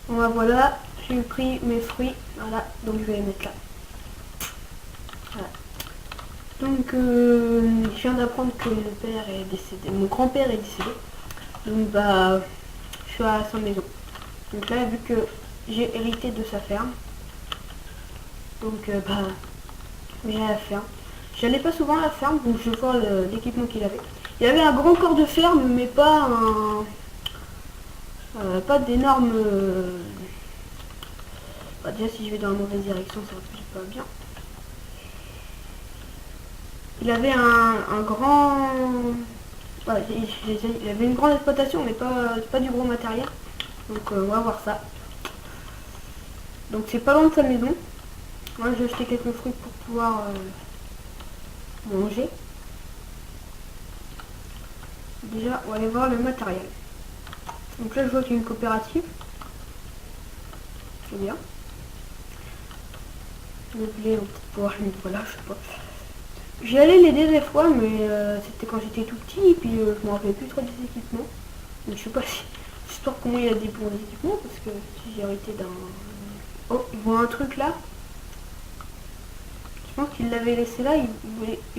Bon bah voilà, j'ai pris mes fruits, voilà, donc je vais les mettre là. Voilà. Donc je viens d'apprendre que mon père est décédé, mon grand-père est décédé. Donc bah je suis à sa maison. Donc là vu que j'ai hérité de sa ferme, donc bah j'ai la ferme. J'allais pas souvent à la ferme, donc je vois l'équipement qu'il avait. Il avait un grand corps de ferme, mais pas un pas d'énormes. Bah, déjà si je vais dans la mauvaise direction, ça va pas bien. Il avait un grand. Voilà, il avait une grande exploitation, mais pas du gros matériel. Donc on va voir ça. Donc c'est pas loin de sa maison. Moi j'ai acheté quelques fruits pour pouvoir manger. Déjà on va aller voir le matériel. Donc là je vois qu'il y a une coopérative. C'est bien. Le blé, voilà, je sais pas. J'y allais l'aider des fois, mais c'était quand j'étais tout petit, et puis je me rappelais plus trop des équipements. Donc je sais pas si histoire comment il a des bons équipements, parce que si j'ai hérité d'un. Oh, il voit un truc là. Je pense qu'il l'avait laissé là, il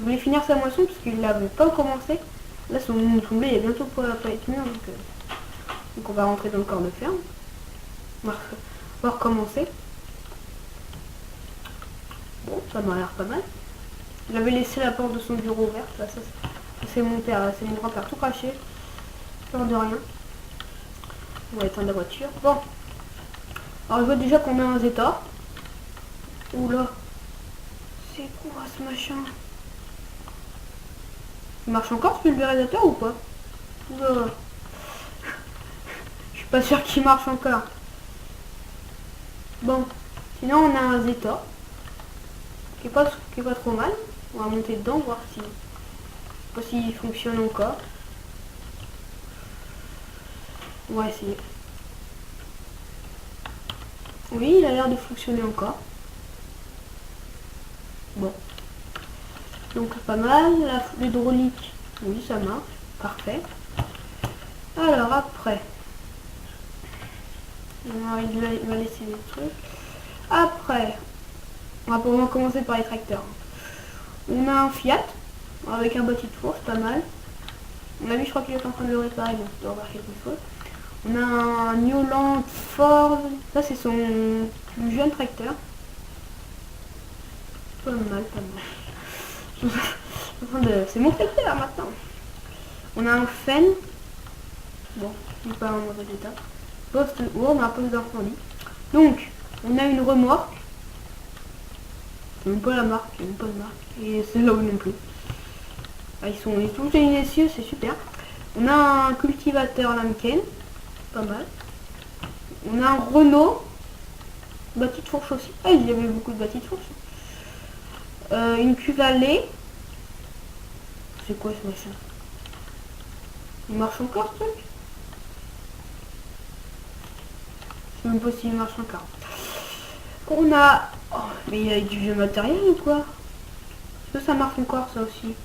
voulait finir sa moisson parce qu'il l'avait pas commencé. Là son blé est bientôt pas être mûr, donc on va rentrer dans le corps de ferme. On va recommencer. Bon, ça m'a l'air pas mal. Il avait laissé la porte de son bureau ouverte, là, ça c'est mon père, c'est mon grand-père tout craché. Peur de rien. On va éteindre la voiture. Bon. Alors je vois déjà qu'on a un Zeta. Oula. C'est quoi ce machin? Il marche encore ce pulvérisateur ou pas? Oula. Je suis pas sûr qu'il marche encore. Bon. Sinon on a un Zeta. Qui est pas trop mal. On va monter dedans, voir si. Pas s'il fonctionne encore. On va essayer. Oui, il a l'air de fonctionner encore. Bon. Donc pas mal. L'hydraulique, oui, ça marche. Parfait. Alors après. Il va laisser les trucs. Après, on va pour commencer par les tracteurs. On a un Fiat avec un bâti de four, c'est pas mal. On a vu, je crois qu'il est en train de le réparer, donc il doit avoir quelque chose. On a un Newland Ford, ça c'est son plus jeune tracteur. Pas mal, pas mal. C'est mon tracteur maintenant. On a un Fen. Bon, il n'est pas en mauvais état. Poste, oh, on a un poste d'incendie. Donc, on a une remorque. C'est même pas la marque, il n'y a même pas de marque. Et celle-là non plus. Ah, ils sont tous initieux, c'est super. On a un cultivateur Lamken, pas mal. On a un Renault, bâti de fourche aussi. Ah, il y avait beaucoup de bâtis de fourche. Une cuve à lait. C'est quoi ce machin? Il marche encore ce truc? Je sais même pas s'il marche encore. On a... Oh, mais il y a du vieux matériel ou quoi? Est-ce que ça marche encore ça aussi?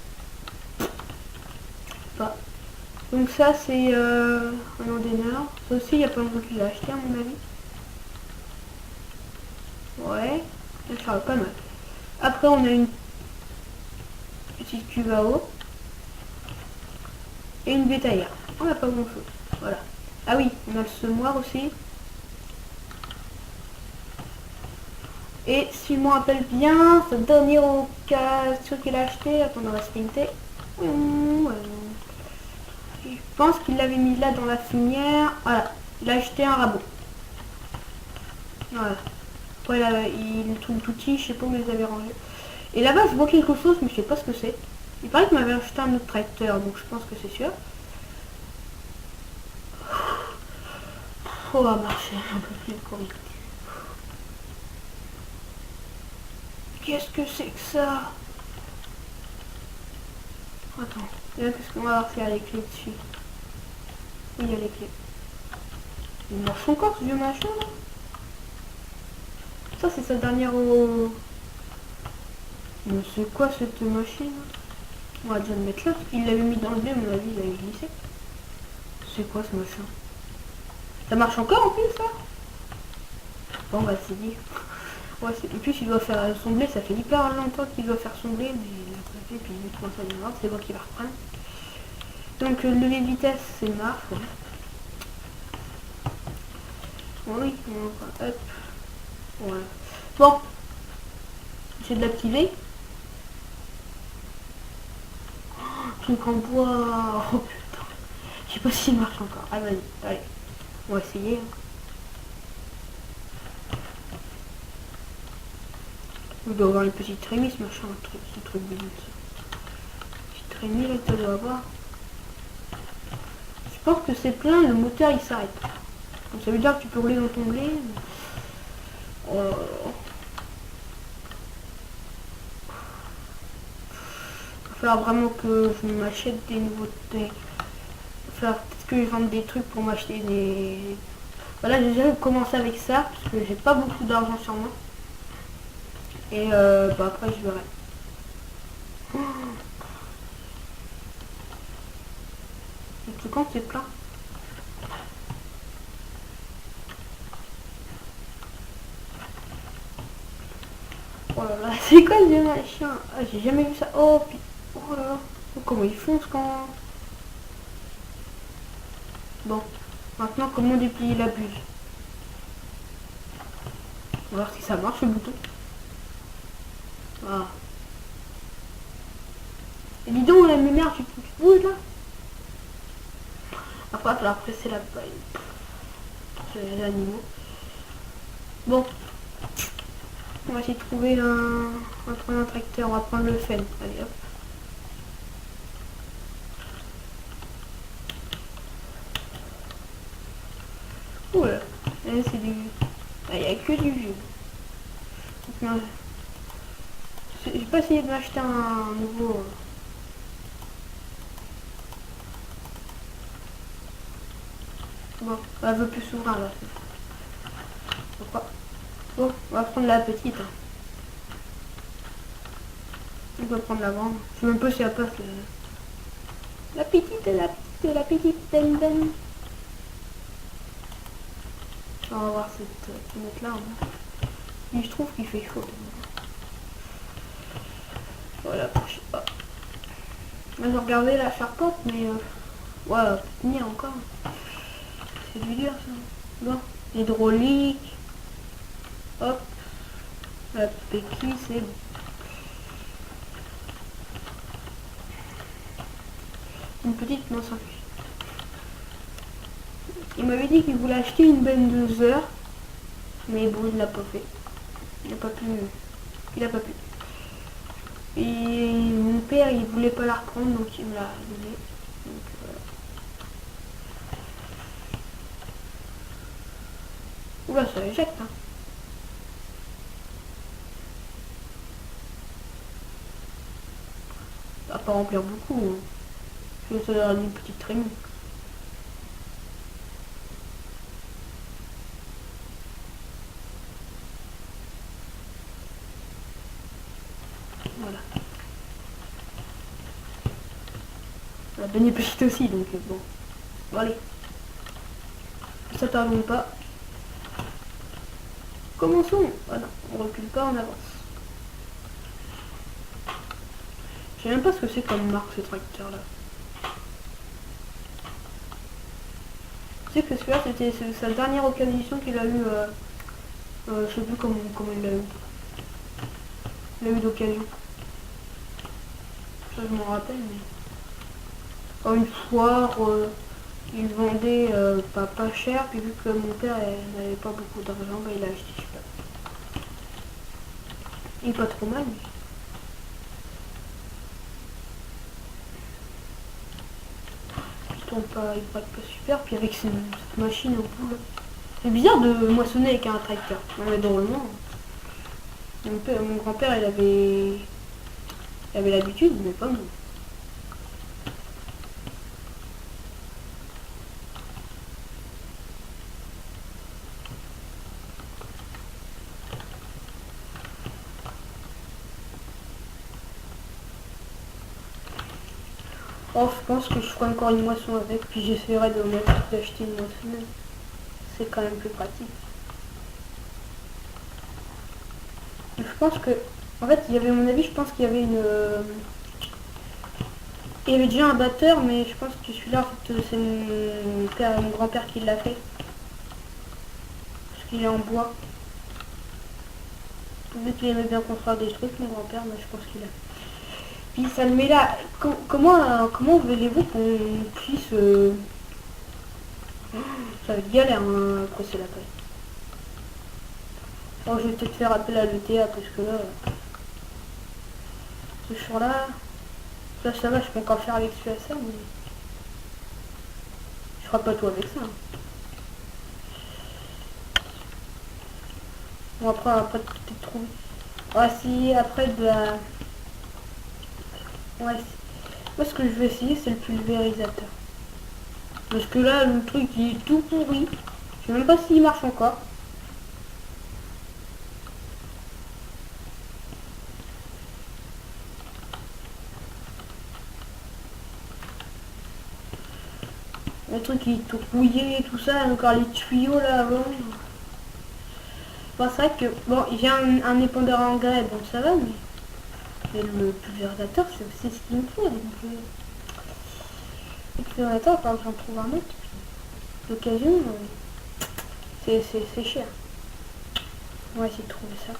Pas. Donc ça c'est un endaineur. Ça aussi il n'y a pas longtemps qu'il l'a acheté à mon avis. Ouais, ça va pas mal. Après on a une petite cuve à eau. Et une bétaillère. On n'a pas grand chose. Voilà. Ah oui, on a le semoir aussi. Et si je me rappelle bien, ce dernier ce qu'il a acheté, attends, on va sprinter. Je pense qu'il l'avait mis là dans la fumière. Voilà, il a acheté un rabot. Voilà. Après, il tout petit, je sais pas où il les avait rangés. Et là-bas, je vois quelque chose, mais je sais pas ce que c'est. Il paraît qu'il m'avait acheté un autre tracteur, donc je pense que c'est sûr. On va marcher un peu plus court. Qu'est-ce que c'est que ça? Attends, qu'est-ce qu'on va avoir fait à les clés dessus? Oui, il y a les clés. Il marche encore ce vieux machin là? Ça c'est sa dernière eau. Mais c'est quoi cette machine? On va déjà le mettre là. Il l'avait mis dans le blé, à mon avis, il avait glissé. C'est quoi ce machin? Ça marche encore en plus ça? Bon bah c'est dit. Ouais, en plus il doit faire son ça fait hyper longtemps qu'il doit faire son blé, mais il a pas fait, puis il commence à y avoir, c'est moi qui va reprendre. Donc le levier de vitesse c'est marche, ouais. Oui, hop. Voilà. Bon, j'ai de l'activer. Je me prends bois. Oh putain. Je sais pas s'il marche encore. Ah vas-y, allez. On va essayer. Il doit avoir une petite trémie ce machin, ce truc de petite trémie là que tu dois avoir. Je pense que c'est plein, le moteur il s'arrête. Donc ça veut dire que tu peux rouler dans ton blé. Oh. Il va falloir vraiment que je m'achète des nouveautés. Il va falloir peut-être que je vende des trucs pour m'acheter des... Voilà, j'ai déjà commencé avec ça, parce que j'ai pas beaucoup d'argent sur moi. Et bah après je verrai. Oh. Et quand c'est plein. Oh là là, c'est quoi ce machin? Ah, j'ai jamais vu ça. Oh putain. Oh là là. Oh, comment ils foncent quand... Bon. Maintenant, comment déplier la buse? On va voir si ça marche le bouton. Ah. Et dis donc, la lumière, tu bouges là? Après, il va falloir presser la paille. C'est les animaux. Bon. On va essayer de trouver un tracteur. On va prendre le Fenn. Allez hop. Oula. C'est du... Il n'y a que du vieux. J'ai pas essayé de m'acheter un nouveau... Bon, elle veut plus s'ouvrir là. Pourquoi? Bon, on va prendre la petite. On va prendre la grande. Je sais même pas si elle passe. La petite, la petite, ben. On va voir cette fenêtre là. Mais je trouve qu'il fait chaud. Voilà, je sais pas. J'ai regardé la charpente, mais ouais, elle peut tenir encore. C'est du dur ça. Bon, hydraulique. Hop. La béquille, c'est bon. Une petite, non, ça fait. Il m'avait dit qu'il voulait acheter une benne de 2 heures. Mais bon, il l'a pas fait. Il a pas pu. Il a pas pu. Et mon père, il voulait pas la reprendre, donc il me l'a donnée. Donc voilà. Oula, ça éjecte, hein. Ça va pas remplir beaucoup. Hein. Ça doit avoir une petite trémie. Voilà. La benne est petite aussi, donc bon. Bon, allez. Ça tardons pas. Commençons. Ah non, on recule pas, on avance. Je sais même pas ce que c'est comme marque ce tracteur là. Tu sais que celui-là c'était sa dernière occasion qu'il a eu. Je sais plus comment il l'a eu. Il a eu d'occasion. Ça je m'en rappelle, mais. Une foire, il vendait pas cher, puis vu que mon père n'avait pas beaucoup d'argent, bah, il a acheté celui-là. Il est pas trop mal, mais... il braque pas super, puis avec cette machine en poule. C'est bizarre de moissonner avec un tracteur. Non mais drôlement. Mon grand-père il avait l'habitude, mais pas moi. Oh, je pense que je ferai encore une moisson avec, puis j'essaierai d'acheter une moissonneuse. C'est quand même plus pratique. pense que, en fait, il y avait, à mon avis, je pense qu'il y avait une... il y avait déjà un batteur, mais je pense que celui-là, en fait, c'est mon grand-père qui l'a fait. Parce qu'il est en bois. Vu qu'il aimait bien construire des trucs, mon grand-père, mais je pense qu'il a. Puis ça le met là. Comment voulez-vous qu'on puisse... Ça va être galère, hein, après c'est la paille. Oh, je vais peut-être faire appel à l'ETA, parce que là... ce champ-là... Là, ça va, je peux encore faire avec celui-là, ça, mais... je ferai pas tout avec ça. Hein. Bon, après, on va pas peut-être trouver. Ah, si, après, de la... Ouais, moi, ce que je vais essayer, c'est le pulvérisateur. Parce que là, le truc, il est tout pourri. Je sais même pas s'il marche encore. Le truc, il est tout rouillé et tout ça. Encore les tuyaux, là, avant. Bon, c'est vrai que... Bon, j'ai un épandeur à engrais, bon, ça va, mais le pulvérisateur, c'est ce qu'il me faut. Donc, le pulvérisateur, il va falloir que j'en trouve un autre. L'occasion, c'est cher. On va essayer de trouver ça.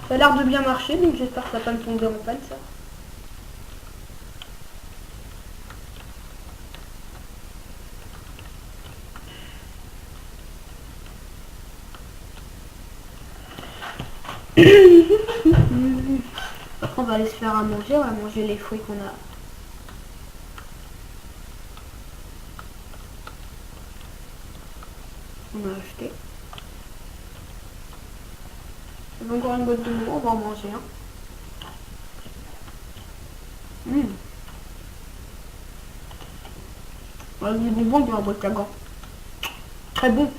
Ça a l'air de bien marcher, donc j'espère que ça va pas me tomber en panne, ça. Après, on va aller se faire à manger, on va manger les fruits on a acheté. Il y a encore une boîte de nouveau, on va en manger un. Ouais, du bonbon dans la boîte à gants. Très bon.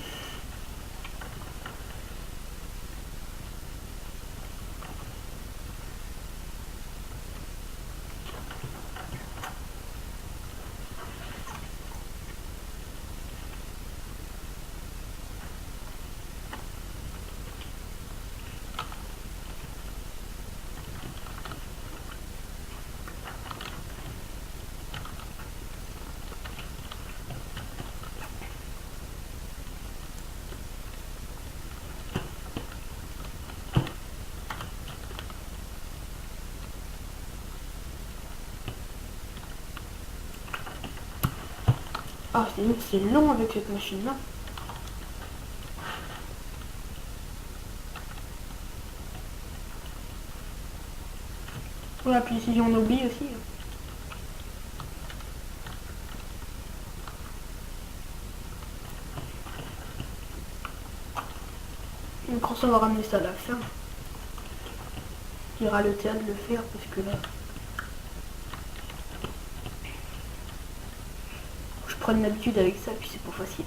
Ah, c'est long avec cette machine-là. Voilà, puis si on oublie aussi. Donc on va ramener ça à la fin. Il y aura le théâtre de le faire parce que là... je prends une habitude avec ça puis c'est pas facile.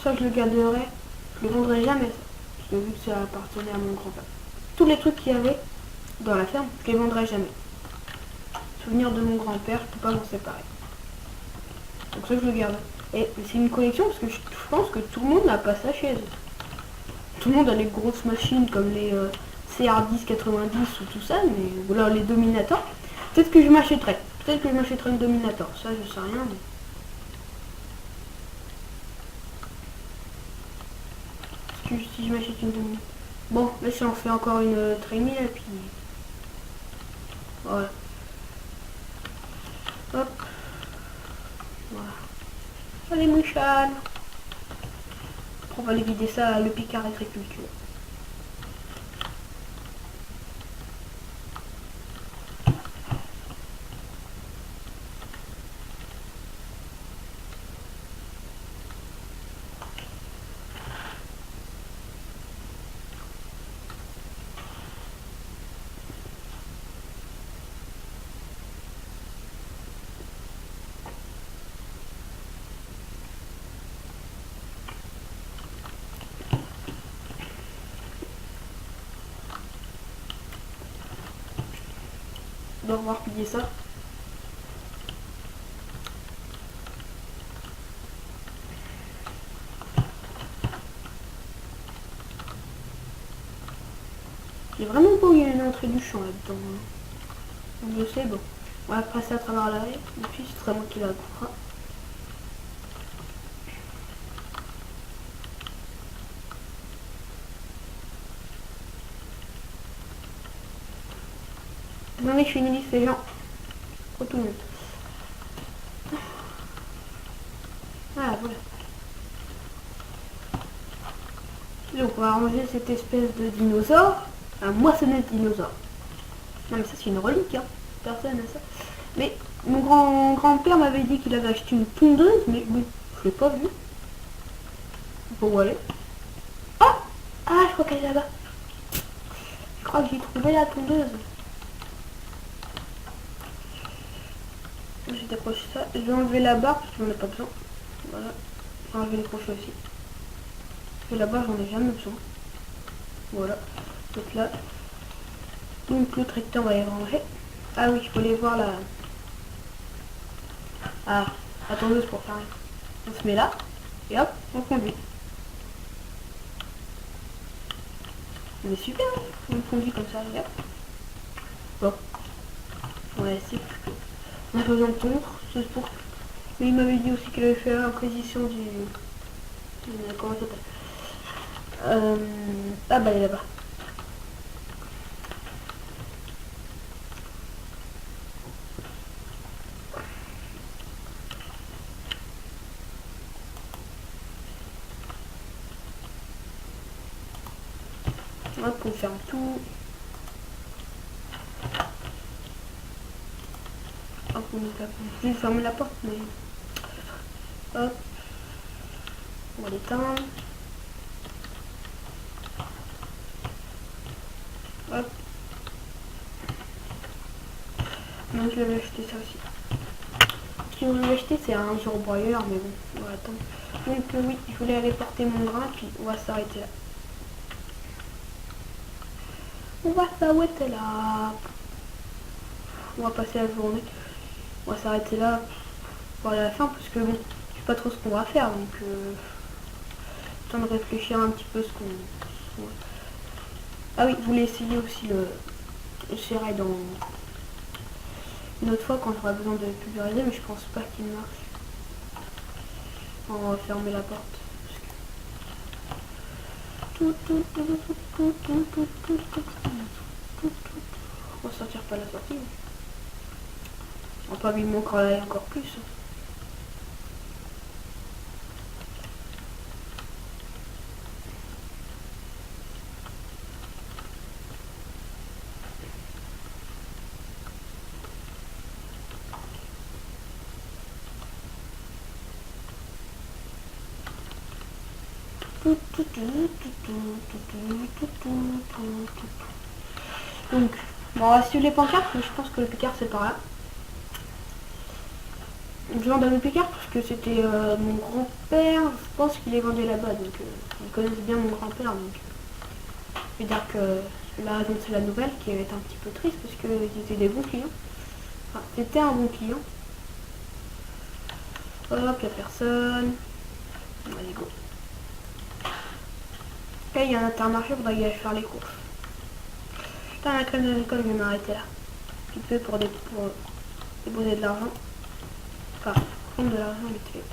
Ça je le garderai. Je le vendrai jamais ça. Parce que vu que ça appartenait à mon grand-père. Tous les trucs qu'il y avait dans la ferme, je les vendrai jamais. Souvenir de mon grand-père, je peux pas m'en séparer. Donc ça je le garde. Et c'est une collection parce que je pense que tout le monde n'a pas ça chez eux. Tout le monde a les grosses machines comme les CR10 90 ou tout ça, mais voilà les Dominator. Peut-être que je m'achèterai. Peut-être que je m'achèterai une Dominator. Ça je sais rien. Mais... parce que si je m'achète une Dominator. Bon, là si on fait encore une traînée et puis... voilà. Hop. Voilà. Allez Mouchal. On va aller vider ça à le Picard Agriculture. On doit revoir plier ça. J'ai vraiment pas où il y a une entrée du champ là-dedans. On le sait, bon. On va passer à travers la haie. Et puis ce sera moi qui la coupera. Attendez, je fais une liste les gens. Pour tout le monde. Ah voilà. Donc on va ranger cette espèce de dinosaure. Un moissonneuse dinosaure. Non mais ça c'est une relique, hein. Personne n'a ça. Mais mon grand-père m'avait dit qu'il avait acheté une tondeuse, mais bon, je l'ai pas vu. Bon, où aller. Ah, je crois qu'elle est là-bas. Je crois que j'ai trouvé la tondeuse. Je décroche ça. Je vais enlever la barre parce que j'en ai pas besoin. Voilà. Je vais enlever les crochets aussi. Parce que la barre j'en ai jamais besoin. Voilà. Donc là. Donc le tracteur on va y ranger. Ah oui, je voulais voir la. Ah, la tondeuse pour faire rien. On se met là. Et hop, on conduit. Mais super, hein, on conduit comme ça, regarde. Bon. Ouais, c'est plus. On a besoin de contre, c'est pour. Mais il m'avait dit aussi qu'il avait fait l'inquisition du. Comment ça s'appelle Ah bah il est là-bas. Hop, on ferme tout. Hop, on va fermer la porte, mais. Hop. On va l'éteindre. Hop. Donc je vais acheter ça aussi. Ce que je vais acheter c'est un jour broyeur, mais bon, on va attendre. Donc oui, je voulais aller porter mon grain, puis on va s'arrêter là. On va s'arrêter là. On va passer la journée. On va s'arrêter là pour aller à la fin, parce que bon, je sais pas trop ce qu'on va faire, donc temps de réfléchir un petit peu ce qu'on. Ah oui, je voulais essayer aussi le sérail dans une autre fois quand j'aurai besoin de pulvériser, mais je pense pas qu'il marche. On va fermer la porte. On va sortir par la sortie. On va pas lui manquer là encore plus. Donc, bon, on va suivre les pancartes, mais je pense que le Picard c'est par là. Je vends le Picard parce que c'était mon grand-père, je pense qu'il est vendu là-bas, donc ils connaissent bien mon grand-père, donc je veux dire que là, donc c'est la nouvelle qui est un petit peu triste parce qu'ils étaient des bons clients. Enfin, c'était un bon client. Hop, il n'y a personne. Allez, go. Là, il y a un intermarché, il faudrait y aller faire les courses. Putain, la crème de l'école, je vais m'arrêter là. Un petit peu pour déposer de l'argent. Enfin, prendre de l'argent vite fait.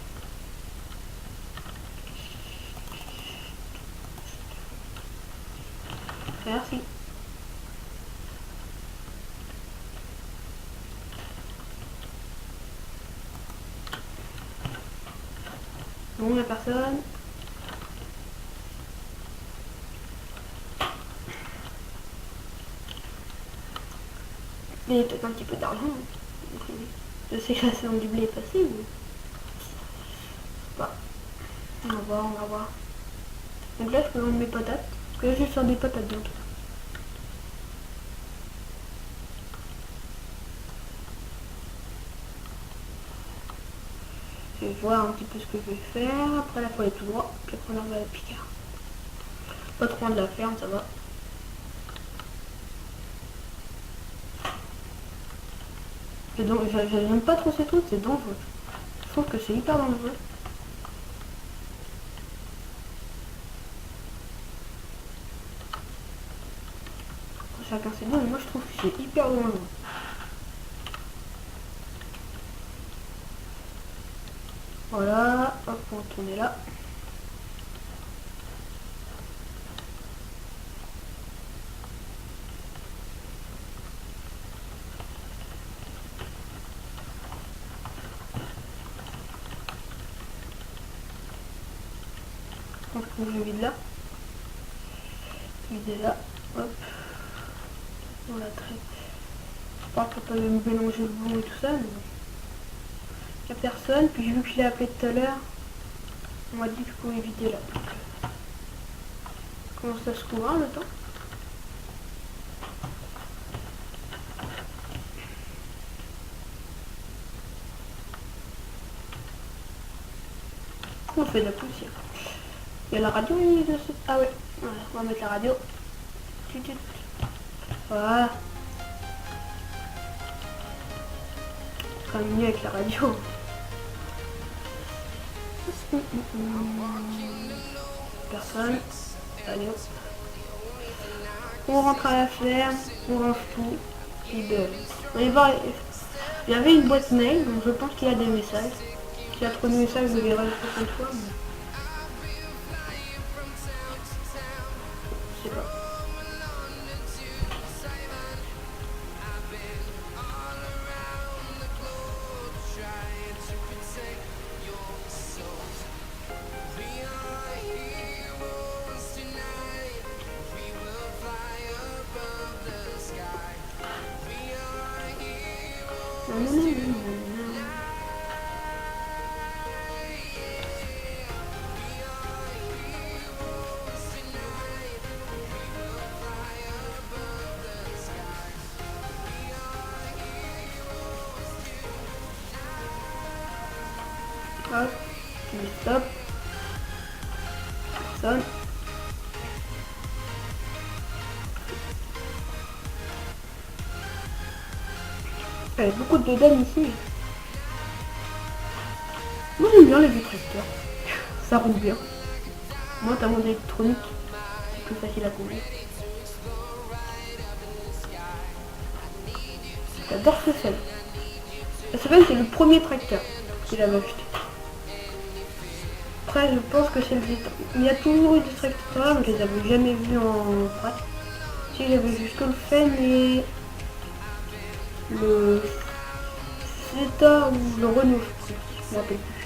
Merci. Bon, il n'y a personne. Il y a peut-être un petit peu d'argent. Je sais que la saison du blé est passée, mais. Bah, on va voir, on va voir. Donc là, je peux vendre mes patates. Parce que là, je vais faire des patates bientôt. Je vais voir un petit peu ce que je vais faire. Après, là, il faut aller tout droit. Puis après, on va à la Picard. Pas trop loin de la ferme, ça va. J'aime pas trop ces trucs, c'est dangereux. Je trouve que c'est hyper dangereux. chacun ses goûts, mais moi je trouve que c'est hyper dangereux. Voilà, hop, on va tourner là. Donc je vide là. Vider là. Hop. On la traite. J'espère qu'on peut me mélanger le bon et tout ça, mais bon. Il n'y a personne, puis vu que je l'ai appelé tout à l'heure, on m'a dit que je pouvais vider là. Comment ça se couvre le temps? On fait de la poussière. Il y a la radio de ce... Ah ouais, voilà, on va mettre la radio. Voilà. C'est quand même mieux avec la radio. Personne. Allez hop. On rentre à la ferme, on range tout. Puis on va y voir. Il y avait une boîte mail, donc je pense qu'il y a des messages. S'il y a trop de messages, je verrai la prochaine fois. Mais... je sais pas. Hop, stop. Personne. Il y a beaucoup de dames ici. Moi j'aime bien les vieux tracteurs. Ça roule bien. Moi t'as mon électronique, c'est plus facile à conduire. J'adore ce Seven. Le Seven c'est le premier tracteur qu'il avait acheté. Après je pense que c'est le Vita. Il y a toujours eu des tracteurs, mais je les avais jamais vus en pratique. Si j'avais juste le Fen et le Zeta ou le Renault, je me rappelle plus.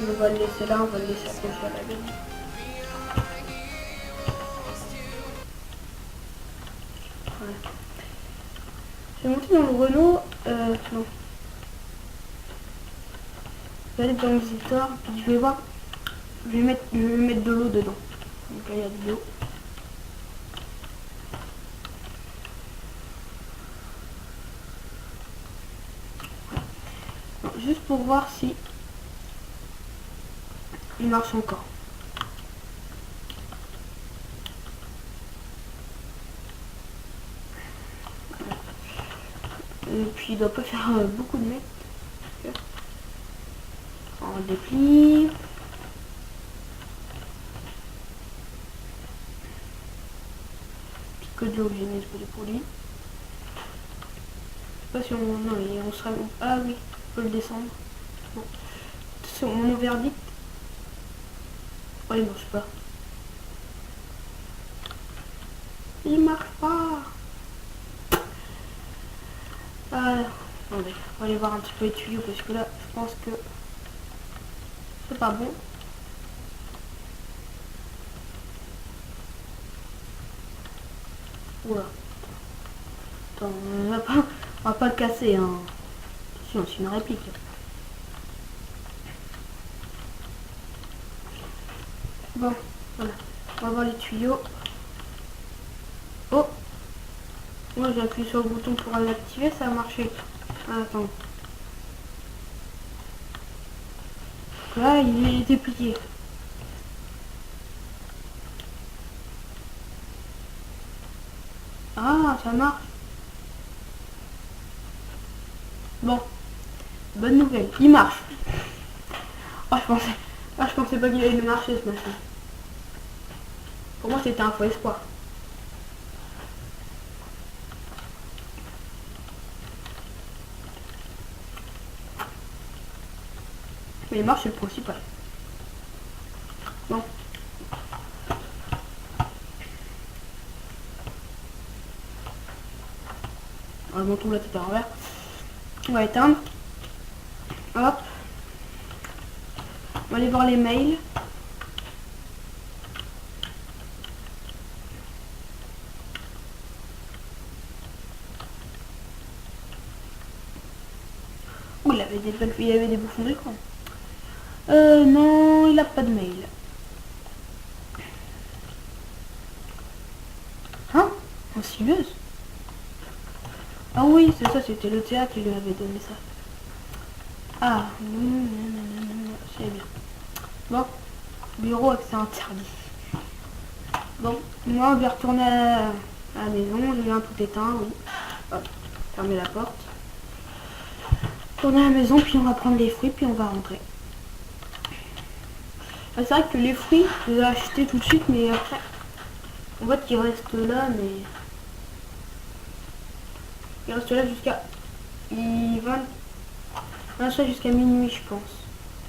On va le laisser là, on va le laisser accrocher à la benne. Ouais. Je vais monter dans le Renault, non. Je vais aller dans le Zeta, puis je vais voir. Je vais mettre de l'eau dedans. Donc là il y a de l'eau. Juste pour voir si il marche encore. Et puis il doit pas faire beaucoup de mètres. On déplie. Que de l'eau que j'ai mis pour lui. Je sais pas si on... non, on sera... Ah oui, on peut le descendre. Bon. Attention, mon verdict. Oh, il marche pas. Il marche pas. Ah, attendez, on va aller voir un petit peu les tuyaux parce que là, je pense que c'est pas bon. Oula. Attends, on va pas le casser, hein. Attention, c'est une réplique. Bon, voilà. On va voir les tuyaux. Oh! Moi j'ai appuyé sur le bouton pour l'activer, ça a marché. Ah, attends. Là, il est déplié. Ah, ça marche. Bon. Bonne nouvelle, il marche. Oh, je pensais... Ah, je pensais pas qu'il allait marcher ce machin. Pour moi, c'était un faux espoir. Mais il marche, c'est le principal. Bon. Je m'en trouve la tête à l'envers. On va éteindre. Hop. On va aller voir les mails. Oh, il avait des bouffons d'écran. Non, il a pas de mail. Hein? Ansileuse? Ah oui, c'est ça, c'était le théâtre qui lui avait donné ça. Ah, c'est bien. Bon, bureau accès interdit. Bon, moi je vais retourner à la maison, je viens tout éteint, oui. Hop, fermer la porte. Retourner à la maison, puis on va prendre les fruits, puis on va rentrer. Ah, c'est vrai que les fruits, je les ai achetés tout de suite, mais après, en fait, ils restent là, mais... Ils restent là jusqu'à... Ils vont... ça jusqu'à minuit, je pense.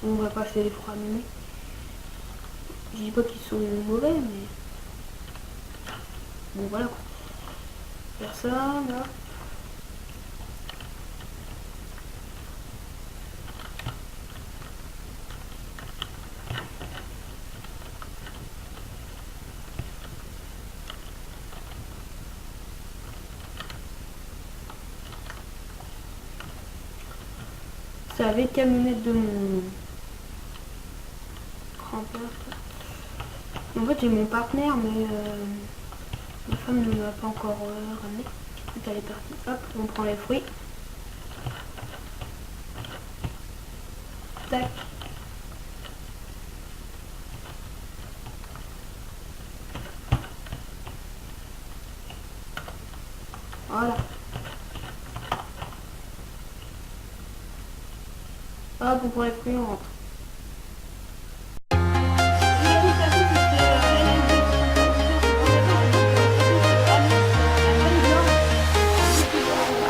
On va pas acheter les fruits à minuit. Je dis pas qu'ils sont mauvais, mais... Bon, voilà quoi. Faire ça, là. C'est avec camionnette de mon grand-père. En fait, j'ai mon partenaire, mais ma femme ne l'a pas encore ramené. Elle est partie. Hop, on prend les fruits. Tac. Voilà. Hop, on prend les fruits, on rentre.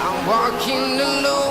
I'm walking alone.